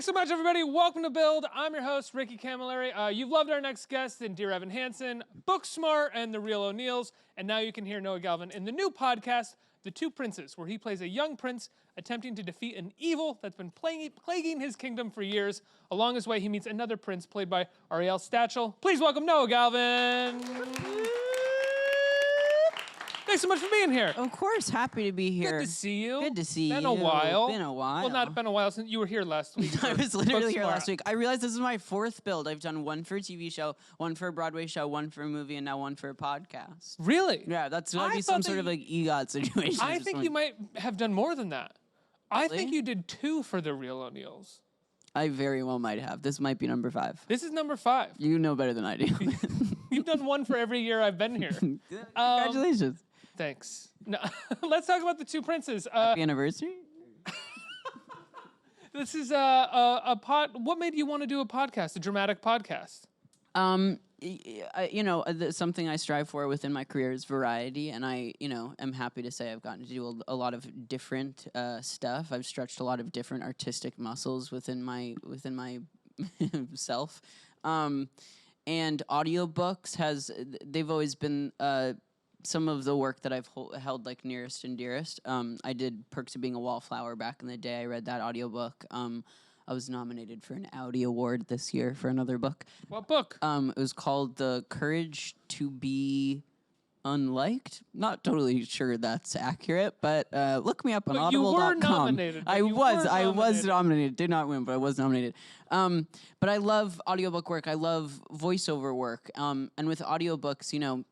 Thanks so much, everybody. Welcome to Build. I'm your host, Ricky Camilleri. You've loved our next guest in Dear Evan Hansen, Booksmart, and The Real O'Neills. And now you can hear Noah Galvin in the new podcast, The Two Princes, where he plays a young prince attempting to defeat an evil that's been plaguing his kingdom for years. Along his way, he meets another prince played by Ari'el Stachel. Please welcome Noah Galvin. Thanks so much for being here. Of course, happy to be here. Good to see you. Good to see you. Been a while. Been a while. Well, not been a while since you were here last week. I was literally here last week. I realized this is my fourth build. I've done one for a TV show, one for a Broadway show, one for a movie, and now one for a podcast. Really? Yeah, that's gotta be some sort of like EGOT situation. I think you might have done more than that. I Really? think you did 2 for The Real O'Neills. I very well might have. This might be number 5. This is number 5. You know better than I do. You've done 1 for every year I've been here. Congratulations. Thanks. No, let's talk about The Two Princes. Happy anniversary. This is a pod. What made you want to do a podcast, a dramatic podcast? Something I strive for within my career is variety, and I, am happy to say I've gotten to do a lot of different stuff. I've stretched a lot of different artistic muscles within my self. And audiobooks they've always been some of the work that I've held like nearest and dearest. I did Perks of Being a Wallflower back in the day. I read that audiobook. I was nominated for an Audi Award this year for another book. What book? It was called The Courage to Be Unliked. Not totally sure that's accurate, but look me up on audible.com. You were nominated. I was nominated. Did not win, but I was nominated. But I love audiobook work. I love voiceover work. And with audiobooks,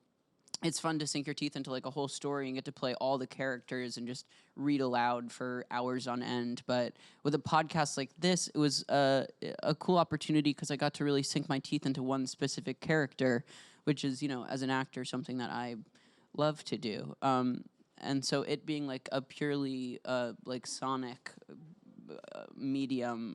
it's fun to sink your teeth into like a whole story and get to play all the characters and just read aloud for hours on end. But with a podcast like this, it was a cool opportunity because I got to really sink my teeth into one specific character, which is, as an actor, something that I love to do. And so it being like a purely like sonic medium,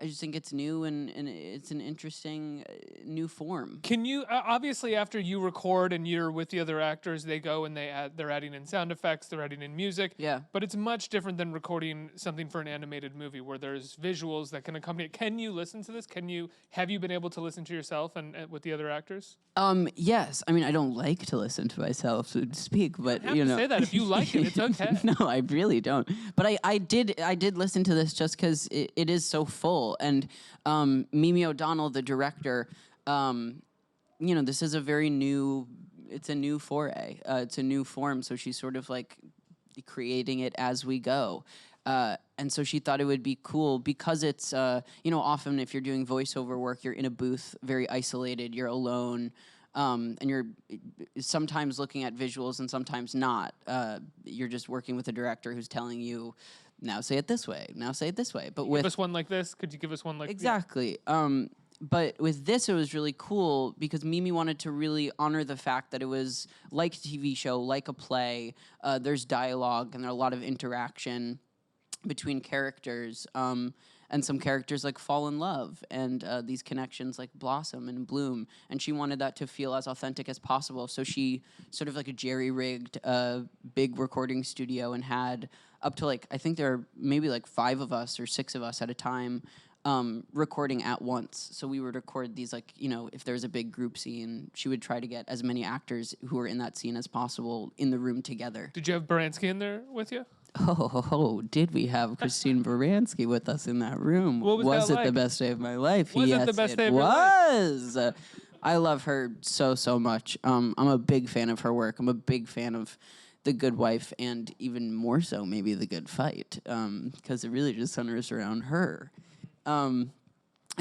I just think it's new and it's an interesting new form. Can you obviously after you record and you're with the other actors, they go and they're adding in sound effects, they're adding in music. Yeah. But it's much different than recording something for an animated movie where there's visuals that can accompany it. Can you listen to this? Have you been able to listen to yourself and with the other actors? Yes. I mean, I don't like to listen to myself speak, but you have to say that. If you like it, it's okay. No, I really don't. But I did listen to this just because it is so full. And Mimi O'Donnell, the director, this is it's a new foray. It's a new form, so she's sort of like creating it as we go. And so she thought it would be cool because it's, often if you're doing voiceover work, you're in a booth, very isolated, you're alone, and you're sometimes looking at visuals and sometimes not. You're just working with a director who's telling you, now say it this way, now say it this way. But give us one like this? Could you give us one like Exactly. Yeah. But with this, it was really cool because Mimi wanted to really honor the fact that it was like a TV show, like a play. There's dialogue and there's a lot of interaction between characters. And some characters like fall in love and these connections like blossom and bloom. And she wanted that to feel as authentic as possible. So she sort of like a jerry-rigged big recording studio and had up to I think there are maybe 5 of us or 6 of us at a time recording at once. So we would record these if there's a big group scene, she would try to get as many actors who were in that scene as possible in the room together. Did you have Baranski in there with you? Did we have Christine Baranski with us in that room? What was that it the best day of my life? Was yes, it the best day of your life? Was. I love her so much. I'm a big fan of her work. I'm a big fan of The Good Wife and even more so maybe The Good Fight because it really just centers around her. And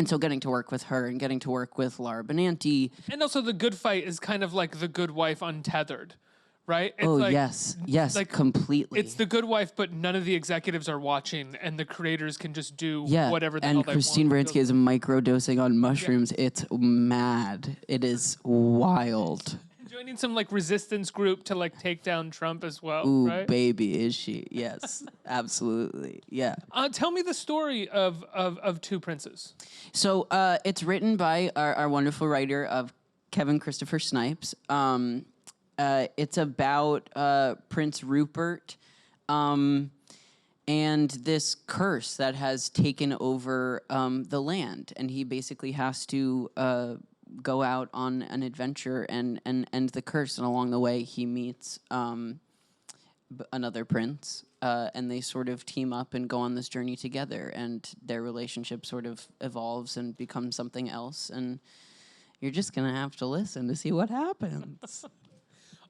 so getting to work with her and getting to work with Laura Benanti. And also The Good Fight is kind of like The Good Wife untethered. Right? It's yes, completely. It's The Good Wife, but none of the executives are watching, and the creators can just do whatever the hell they want. And Christine Baranski is microdosing on mushrooms. Yeah. It's mad. It is wild. Joining some resistance group to take down Trump as well. Ooh, right? Baby, is she? Yes, absolutely. Yeah. Tell me the story of Two Princes. So it's written by our wonderful writer of Kevin Christopher Snipes. It's about Prince Rupert and this curse that has taken over the land, and he basically has to go out on an adventure and end the curse. And along the way, he meets another prince, and they sort of team up and go on this journey together, and their relationship sort of evolves and becomes something else, and you're just gonna have to listen to see what happens.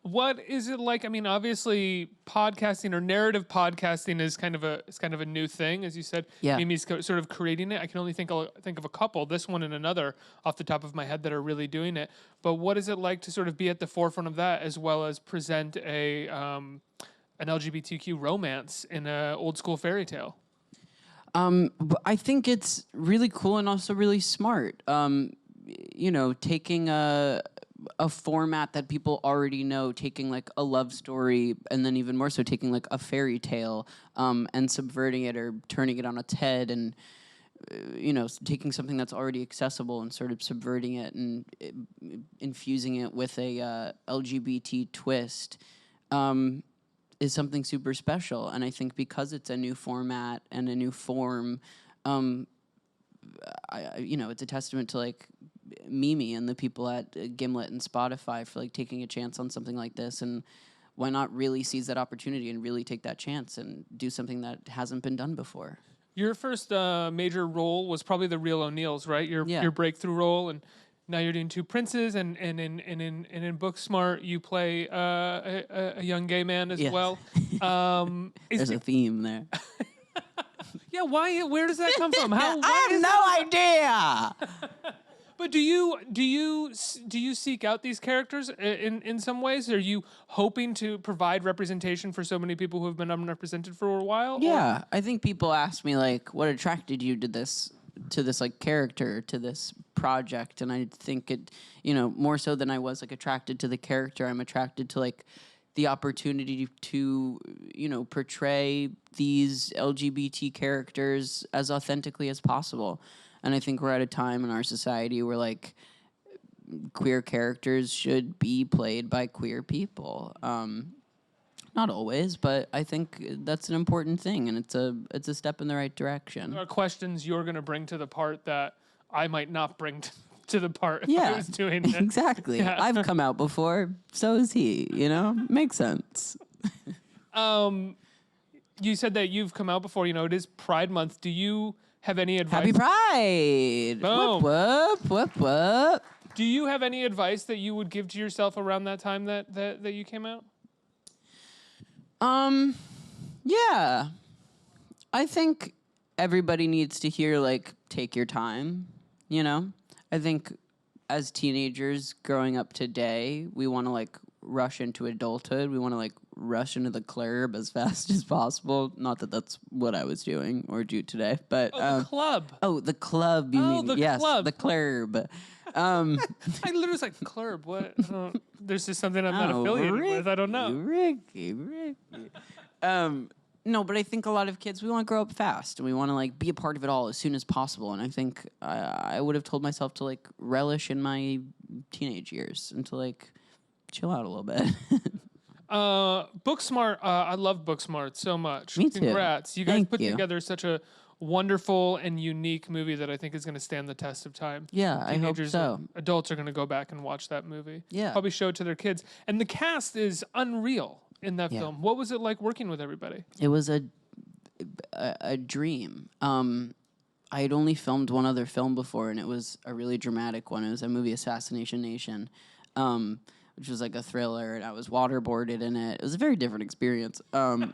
What is it like? I mean, obviously, podcasting or narrative podcasting is kind of a new thing, as you said. Yeah. Mimi's sort of creating it. I can only think of a couple, this one and another, off the top of my head, that are really doing it. But what is it like to sort of be at the forefront of that, as well as present an LGBTQ romance in an old school fairy tale? But I think it's really cool and also really smart. Taking a format that people already know, taking like a love story, and then even more so taking like a fairy tale, and subverting it or turning it on its head, and taking something that's already accessible and sort of subverting it and infusing it with a LGBT twist, is something super special. And I think because it's a new format and a new form, it's a testament to like Mimi and the people at Gimlet and Spotify for like taking a chance on something like this. And why not really seize that opportunity and really take that chance and do something that hasn't been done before? Your first major role was probably the Real O'Neills, right? Your breakthrough role, and now you're doing two princes, and in Booksmart you play a young gay man as well. There's a theme there. Yeah, why? Where does that come from? I have no idea. But do you seek out these characters in some ways? Are you hoping to provide representation for so many people who have been unrepresented for a while? Yeah, I think people ask me like, what attracted you to this like character, to this project, and I think it, more so than I was like attracted to the character, I'm attracted to like the opportunity to, portray these LGBT characters as authentically as possible. And I think we're at a time in our society where like queer characters should be played by queer people. Not always, but I think that's an important thing, and it's a step in the right direction. There are questions you're going to bring to the part that I might not bring to the part if I was doing it. Exactly. Yeah. I've come out before, so has he, Makes sense. You said that you've come out before, it is Pride Month. Do you have any advice? Happy Pride! Boom. Whoop, whoop, whoop, whoop. Do you have any advice that you would give to yourself around that time that you came out? Yeah. I think everybody needs to hear, like, take your time, I think as teenagers growing up today, we want to, like, rush into adulthood. We want to, like, rush into the club as fast as possible. Not that that's what I was doing or do today, but... the club. Oh, the club, you mean. The yes, club. The club. I literally was like, club, what? There's just something I'm not affiliated with. I don't know. Ricky. No, but I think a lot of kids, we want to grow up fast, and we want to like be a part of it all as soon as possible. And I think I would have told myself to like relish in my teenage years and to like chill out a little bit. Booksmart, I love Booksmart so much. Me too. Congrats. You guys Thank put you. together such a wonderful and unique movie that I think is going to stand the test of time. Yeah, I hope so. And adults are going to go back and watch that movie. Yeah. Probably show it to their kids. And the cast is unreal in that film. What was it like working with everybody? It was a dream. I had only filmed one other film before, and it was a really dramatic one. It was a movie, Assassination Nation, which was like a thriller, and I was waterboarded in it. It was a very different experience than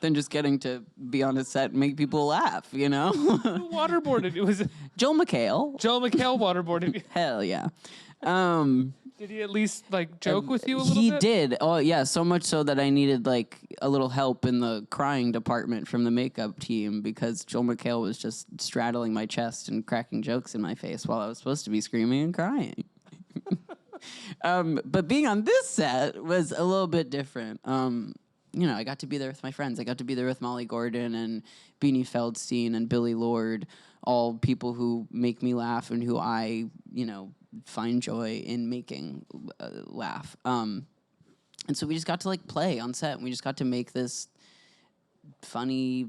just getting to be on a set and make people laugh, Who waterboarded? It was Joel McHale. Joel McHale waterboarded you. Hell yeah. Did he at least like joke with you a little He bit? did. Oh yeah, so much so that I needed like a little help in the crying department from the makeup team because Joel McHale was just straddling my chest and cracking jokes in my face while I was supposed to be screaming and crying. But being on this set was a little bit different. I got to be there with my friends. I got to be there with Molly Gordon and Beanie Feldstein and Billy Lord, all people who make me laugh and who I, find joy in making laugh. And so we just got to like play on set, and we just got to make this funny,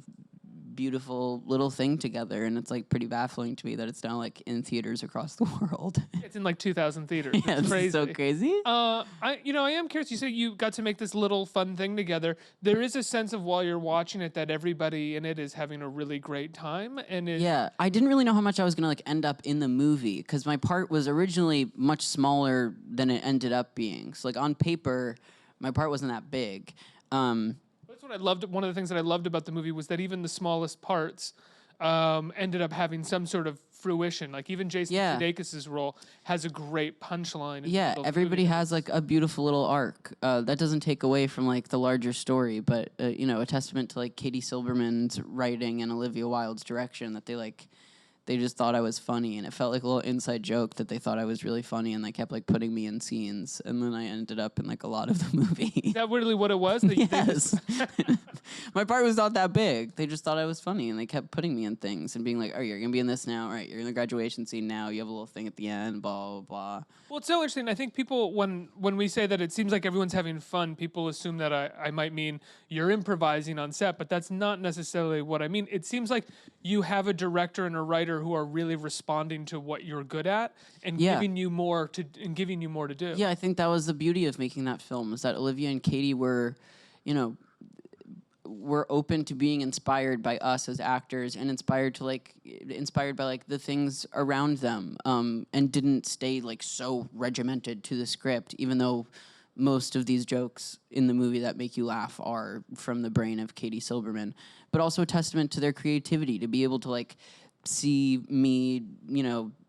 beautiful little thing together, and it's like pretty baffling to me that it's now like in theaters across the world. It's in like 2,000 theaters. Yeah, It's crazy. so crazy. I am curious. You said you got to make this little fun thing together. There is a sense of while you're watching it that everybody in it is having a really great time, and Yeah, I didn't really know how much I was gonna like end up in the movie because my part was originally much smaller than it ended up being. So like on paper, my part wasn't that big. That's what I loved. One of the things that I loved about the movie was that even the smallest parts ended up having some sort of fruition. Like even Jason Sudeikis' role has a great punchline. Yeah, everybody has like a beautiful little arc. That doesn't take away from like the larger story, but a testament to like Katie Silberman's writing and Olivia Wilde's direction that they just thought I was funny, and it felt like a little inside joke that they thought I was really funny, and they kept like putting me in scenes, and then I ended up in like a lot of the movie. Is that really what it was? Yes. My part was not that big. They just thought I was funny, and they kept putting me in things and being like, "Oh, you're gonna be in this now. All right, you're in the graduation scene now. You have a little thing at the end. Blah blah blah." Well, it's so interesting. I think people, when we say that it seems like everyone's having fun, people assume that I might mean you're improvising on set, but that's not necessarily what I mean. It seems like you have a director and a writer who are really responding to what you're good at and giving you more to do. Yeah, I think that was the beauty of making that film, is that Olivia and Katie were open to being inspired by us as actors and inspired by like the things around them, and didn't stay like so regimented to the script, even though most of these jokes in the movie that make you laugh are from the brain of Katie Silberman, but also a testament to their creativity to be able to like see me,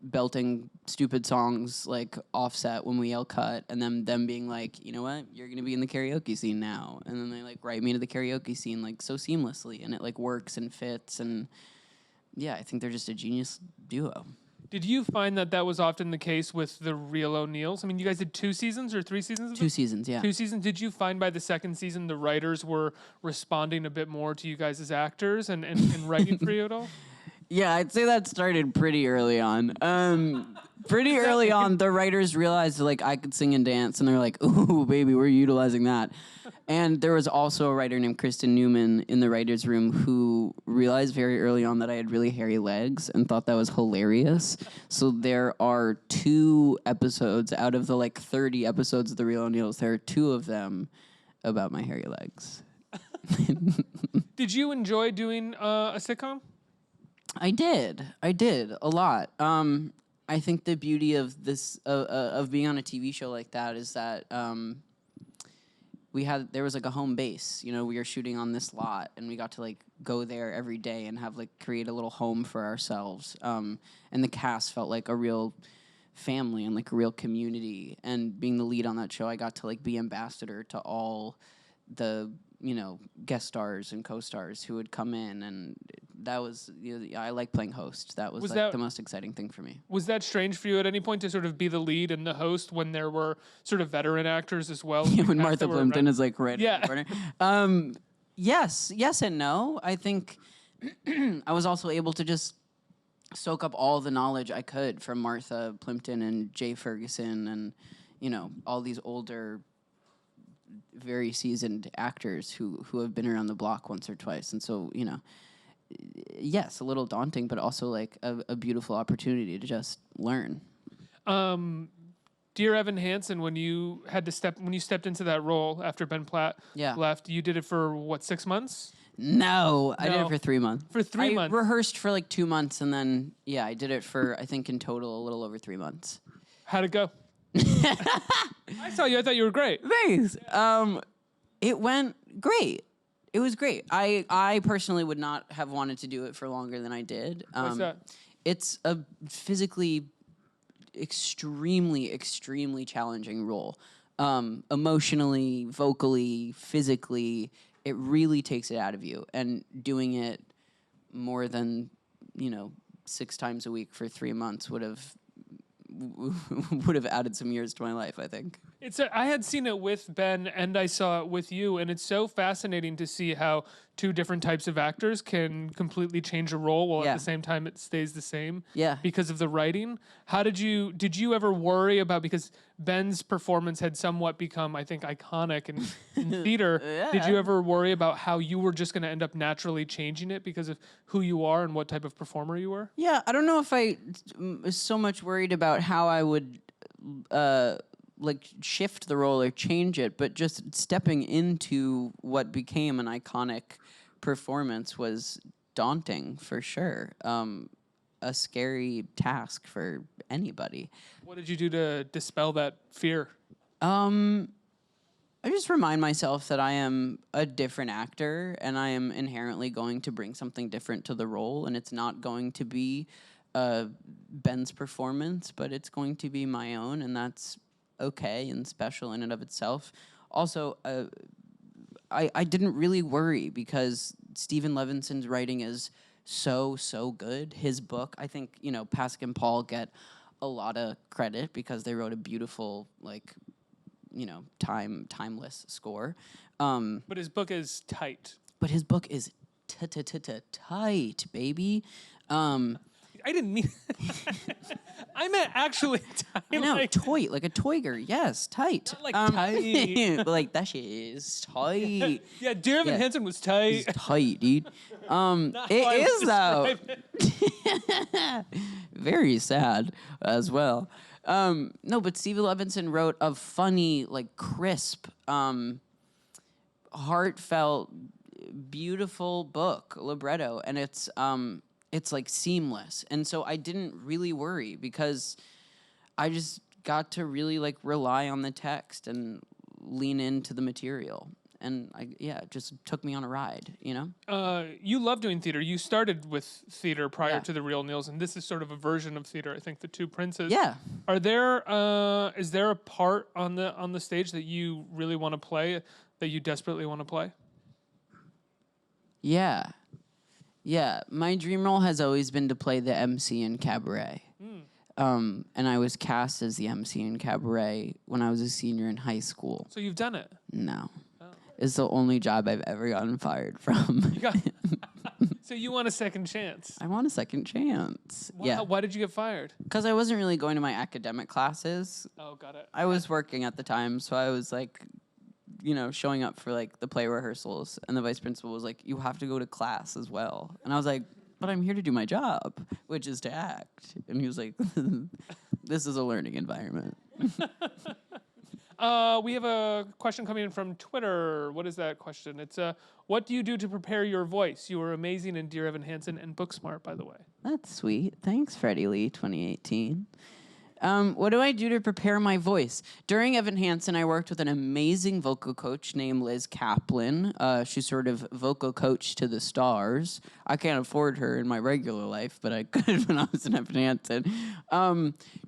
belting stupid songs like Offset when we yell cut, and then them being like, you know what, you're gonna be in the karaoke scene now, and then they like write me into the karaoke scene like so seamlessly, and it like works and fits, and yeah, I think they're just a genius duo. Did you find that was often the case with the Real O'Neills? I mean, you guys did 2 seasons or 3 seasons of 2 seasons, yeah. 2 seasons. Did you find by the second season the writers were responding a bit more to you guys as actors and writing for you at all? Yeah, I'd say that started pretty early on. Pretty early on, the writers realized like I could sing and dance, and they're like, "Ooh, baby, we're utilizing that." And there was also a writer named Kristen Newman in the writers' room who realized very early on that I had really hairy legs and thought that was hilarious. So there are 2 episodes out of the like 30 episodes of The Real O'Neills. There are 2 of them about my hairy legs. Did you enjoy doing a sitcom? I did a lot. I think the beauty of this of being on a TV show like that is that there was like a home base. We were shooting on this lot, and we got to like go there every day and have like create a little home for ourselves. And the cast felt like a real family and like a real community. And being the lead on that show, I got to like be ambassador to all the guest stars and co-stars who would come in, and that was I like playing host. That was like the most exciting thing for me. Was that strange for you at any point to sort of be the lead and the host when there were sort of veteran actors as well? Yeah, when Martha Plimpton is like right in the corner. Yes and no. I think I was also able to just soak up all the knowledge I could from Martha Plimpton and Jay Ferguson and all these older, very seasoned actors who have been around the block once or twice. And so, yes, a little daunting, but also like a beautiful opportunity to just learn. Dear Evan Hansen, when you stepped into that role after Ben Platt left, you did it for what, 6 months? No, I did it for 3 months. For 3 months? I rehearsed for like 2 months, and then, I did it for, I think in total, a little over 3 months. How'd it go? I saw you. I thought you were great. Thanks. It went great. It was great. I personally would not have wanted to do it for longer than I did. What's that? It's a physically extremely, extremely challenging role. Emotionally, vocally, physically, it really takes it out of you. And doing it more than 6 times a week for 3 months would have added some years to my life, I think. I had seen it with Ben and I saw it with you, and it's so fascinating to see how two different types of actors can completely change a role while Yeah. at the same time it stays the same. Yeah. Because of the writing. How did you ever worry about, because Ben's performance had somewhat become, I think, iconic in theater. Did you Yeah. ever worry about how you were just going to end up naturally changing it because of who you are and what type of performer you were? Yeah, I don't know if I was so much worried about how I would like shift the role or change it, but just stepping into what became an iconic performance was daunting for sure. A scary task for anybody. What did you do to dispel that fear? I just remind myself that I am a different actor and I am inherently going to bring something different to the role, and it's not going to be Ben's performance, but it's going to be my own, and that's okay and special in and of itself. Also, I didn't really worry because Stephen Levinson's writing is so good. His book, I think, Pasek and Paul get a lot of credit because they wrote a beautiful, like, timeless score. But his book is tight. But his book is tight, baby. I didn't mean. I meant actually tight. I know, toy, like a toiger. Yes, tight. Not like tight. Like that shit is tight. Yeah, Dear Evan Hansen was tight. It's tight, dude. Not how I It would is though. describe it. Very sad as well. No, but Stephen Levinson wrote a funny, like crisp, heartfelt, beautiful book, libretto, and it's like seamless. And so I didn't really worry because I just got to really like rely on the text and lean into the material. And it just took me on a ride, You love doing theater. You started with theater prior Yeah. to the Real Neils, and this is sort of a version of theater. I think The Two Princes. Yeah. Are there? Is there a part on the stage that you really want to play, that you desperately want to play? Yeah. Yeah. My dream role has always been to play the MC in Cabaret. And I was cast as the MC in Cabaret when I was a senior in high school. So you've done it. No. It's the only job I've ever gotten fired from. You got. So you want a second chance? I want a second chance. Yeah. Why did you get fired? Because I wasn't really going to my academic classes. Oh, got it. I was working at the time, so I was like, showing up for like the play rehearsals, and the vice principal was like, "You have to go to class as well." And I was like, "But I'm here to do my job, which is to act." And he was like, "This is a learning environment." We have a question coming in from Twitter. What is that question? It's what do you do to prepare your voice? You were amazing in Dear Evan Hansen and Booksmart, by the way. That's sweet. Thanks, Freddie Lee, 2018. What do I do to prepare my voice? During Evan Hansen, I worked with an amazing vocal coach named Liz Kaplan. She's sort of vocal coach to the stars. I can't afford her in my regular life, but I could when I was in Evan Hansen.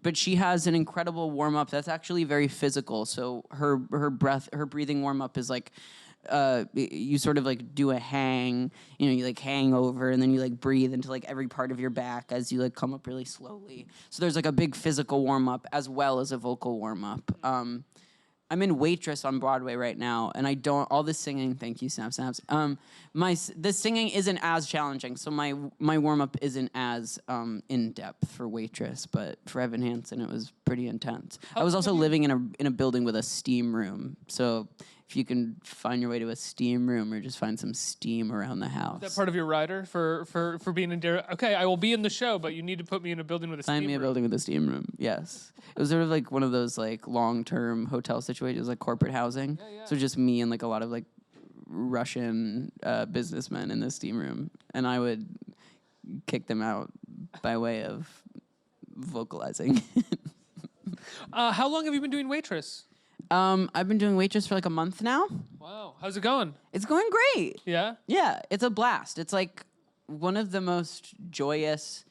But she has an incredible warm-up that's actually very physical. So her breathing warm-up is like, you sort of like do a hang, you like hang over and then you like breathe into like every part of your back as you like come up really slowly. So there's like a big physical warm up as well as a vocal warm up. I'm in Waitress on Broadway right now, and all the singing. Thank you, Snap Snaps. The singing isn't as challenging, so my warm up isn't as in depth for Waitress, but for Evan Hansen it was pretty intense. I was also living in a building with a steam room, so if you can find your way to a steam room or just find some steam around the house. Is that part of your rider for being in Dear? Okay, I will be in the show, but you need to put me in a building with a steam room. Find me a building with a steam room, yes. It was sort of like one of those like long-term hotel situations, like corporate housing. Yeah. So just me and like a lot of like Russian businessmen in the steam room. And I would kick them out by way of vocalizing. How long have you been doing Waitress? I've been doing Waitress for like a month now. Wow, how's it going? It's going great. Yeah? Yeah, it's a blast. It's like one of the most joyous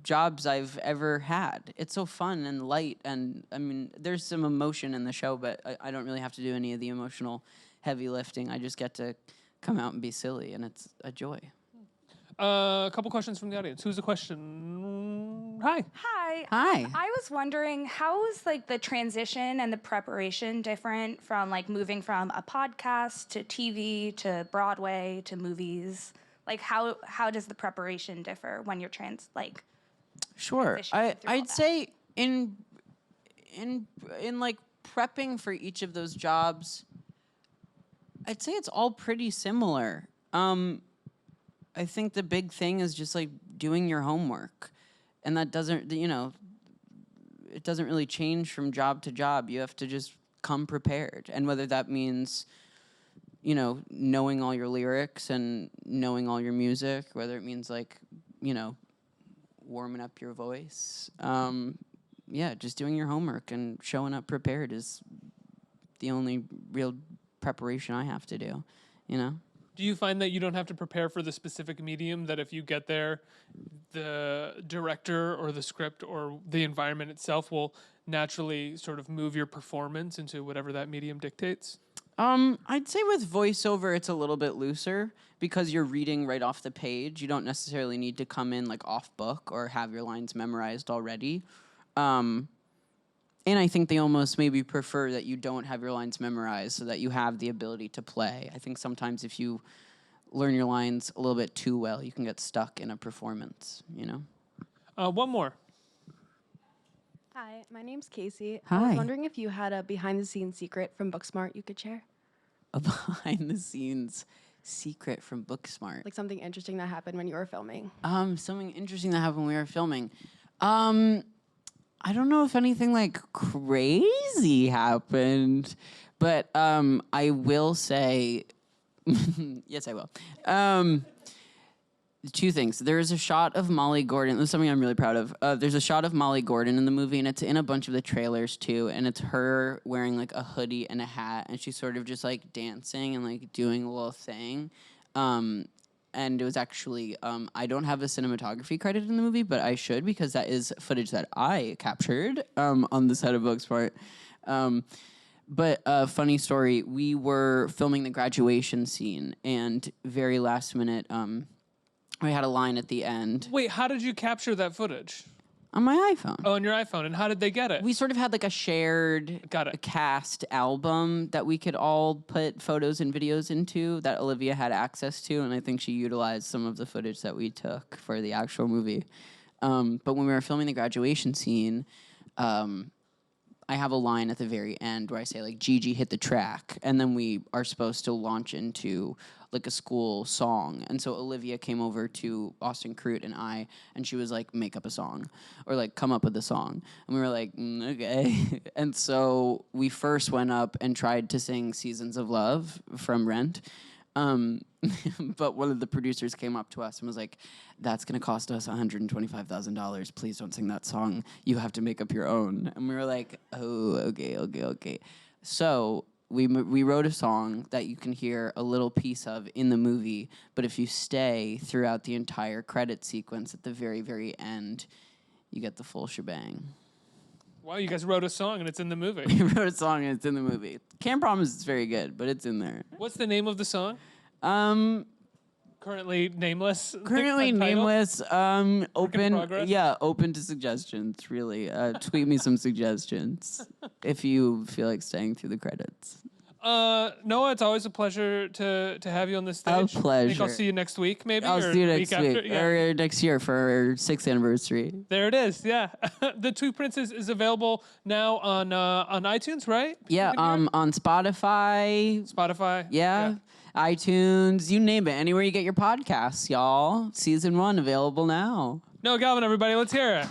jobs I've ever had. It's so fun and light, and I mean, there's some emotion in the show, but I don't really have to do any of the emotional heavy lifting. I just get to come out and be silly, and it's a joy. A couple questions from the audience. Who's the question? Hi. Hi. Hi. I was wondering, how is like the transition and the preparation different from like moving from a podcast to TV to Broadway to movies? Like how does the preparation differ when you're Sure. transitioning through all I'd that? say in like prepping for each of those jobs, I'd say it's all pretty similar. I think the big thing is just like doing your homework. And that doesn't, it doesn't really change from job to job. You have to just come prepared. And whether that means, knowing all your lyrics and knowing all your music, whether it means like, warming up your voice. Just doing your homework and showing up prepared is the only real preparation I have to do, Do you find that you don't have to prepare for the specific medium, that if you get there, the director or the script or the environment itself will naturally sort of move your performance into whatever that medium dictates? I'd say with voiceover, it's a little bit looser because you're reading right off the page. You don't necessarily need to come in like off book or have your lines memorized already. And I think they almost maybe prefer that you don't have your lines memorized so that you have the ability to play. I think sometimes if you learn your lines a little bit too well, you can get stuck in a performance, One more. Hi, my name's Casey. I Hi. was wondering if you had a behind-the-scenes secret from Booksmart you could share? A behind-the-scenes secret from Booksmart. Like something interesting that happened when you were filming. Something interesting that happened when we were filming. I don't know if anything like crazy happened, but I will say, yes, I will. Two things. There is a shot of Molly Gordon. This is something I'm really proud of. There's a shot of Molly Gordon in the movie, and it's in a bunch of the trailers too. And it's her wearing like a hoodie and a hat, and she's sort of just like dancing and like doing a little thing. And it was actually, I don't have a cinematography credit in the movie, but I should because that is footage that I captured on the set of Booksmart. But funny story, we were filming the graduation scene, and very last minute, we had a line at the end. Wait, how did you capture that footage? On my iPhone. Oh, on your iPhone. And how did they get it? We sort of had like a shared cast album that we could all put photos and videos into that Olivia had access to, and I think she utilized some of the footage that we took for the actual movie. But when we were filming the graduation scene, I have a line at the very end where I say like, Gigi hit the track, and then we are supposed to launch into like a school song. And so Olivia came over to Austin Crute and she was like, make up a song or like come up with a song. And we were like, okay. And so we first went up and tried to sing Seasons of Love from Rent. But one of the producers came up to us and was like, that's going to cost us $125,000. Please don't sing that song. You have to make up your own. And we were like, oh, okay. So we wrote a song that you can hear a little piece of in the movie, but if you stay throughout the entire credit sequence at the very, very end, you get the full shebang. Wow, you guys wrote a song and it's in the movie. We wrote a song and it's in the movie. Can't promise it's very good, but it's in there. What's the name of the song? Currently nameless. Currently nameless. Open. progress? Yeah, open to suggestions. Really, tweet me some suggestions if you feel like staying through the credits. Noah, it's always a pleasure to have you on this stage. A pleasure. I think I'll see you next week, maybe. I'll or see you the next week week after. Yeah. or next year for our 6th anniversary. There it is. Yeah, The Two Princes is available now on iTunes, right? Yeah, on Spotify. Spotify. Yeah. iTunes, you name it. Anywhere you get your podcasts, y'all. Season 1 available now. Noah Galvin, everybody, let's hear it.